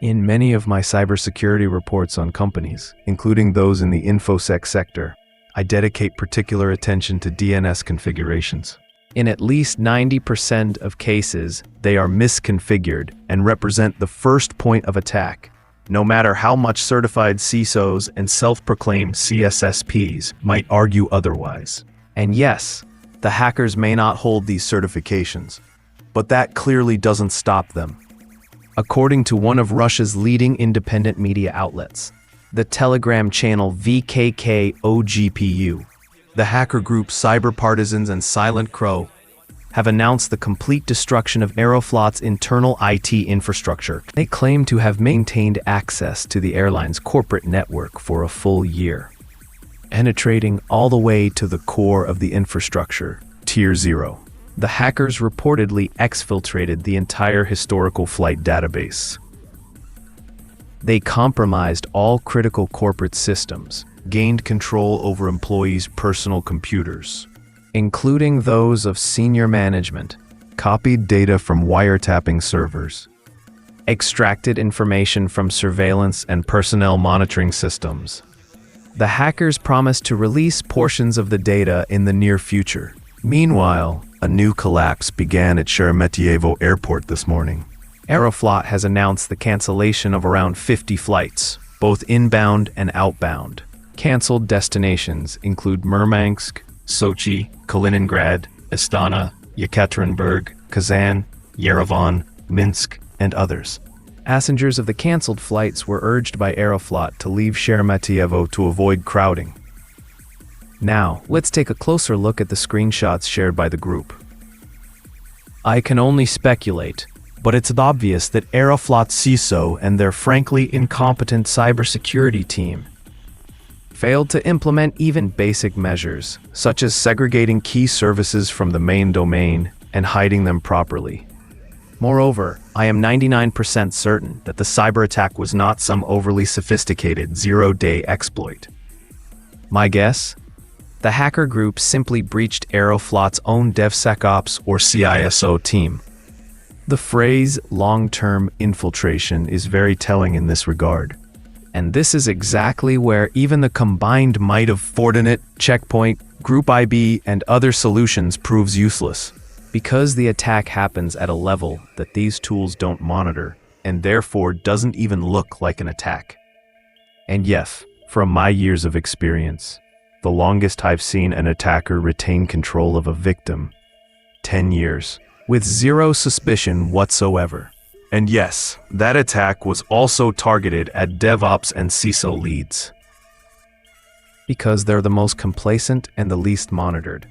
In many of my cybersecurity reports on companies, including those in the infosec sector, I dedicate particular attention to DNS configurations. In at least 90% of cases, they are misconfigured and represent the first point of attack, no matter how much certified CISOs and self-proclaimed CSSPs might argue otherwise. And yes, the hackers may not hold these certifications, but that clearly doesn't stop them. According to one of Russia's leading independent media outlets, the Telegram channel VKK-OGPU, the hacker group Cyber Partisans and Silent Crow have announced the complete destruction of Aeroflot's internal IT infrastructure. They claim to have maintained access to the airline's corporate network for a full year, penetrating all the way to the core of the infrastructure, Tier 0. The hackers reportedly exfiltrated the entire historical flight database. They compromised all critical corporate systems, gained control over employees' personal computers, including those of senior management, copied data from wiretapping servers, extracted information from surveillance and personnel monitoring systems. The hackers promised to release portions of the data in the near future. Meanwhile, a new collapse began at Sheremetyevo Airport this morning. Aeroflot has announced the cancellation of around 50 flights, both inbound and outbound. Cancelled destinations include Murmansk, Sochi, Kaliningrad, Astana, Yekaterinburg, Kazan, Yerevan, Minsk, and others. Passengers of the cancelled flights were urged by Aeroflot to leave Sheremetyevo to avoid crowding. Now, let's take a closer look at the screenshots shared by the group. I can only speculate, but it's obvious that Aeroflot CISO and their frankly incompetent cybersecurity team failed to implement even basic measures, such as segregating key services from the main domain and hiding them properly. Moreover, I am 99% certain that the cyber attack was not some overly sophisticated zero-day exploit. My guess? The hacker group simply breached Aeroflot's own DevSecOps or CISO team. The phrase long-term infiltration is very telling in this regard. And this is exactly where even the combined might of Fortinet, Checkpoint, Group IB, and other solutions proves useless, because the attack happens at a level that these tools don't monitor, and therefore doesn't even look like an attack. And yes, from my years of experience, the longest I've seen an attacker retain control of a victim, 10 years, with zero suspicion whatsoever. And yes, that attack was also targeted at DevOps and CISO leads, because they're the most complacent and the least monitored.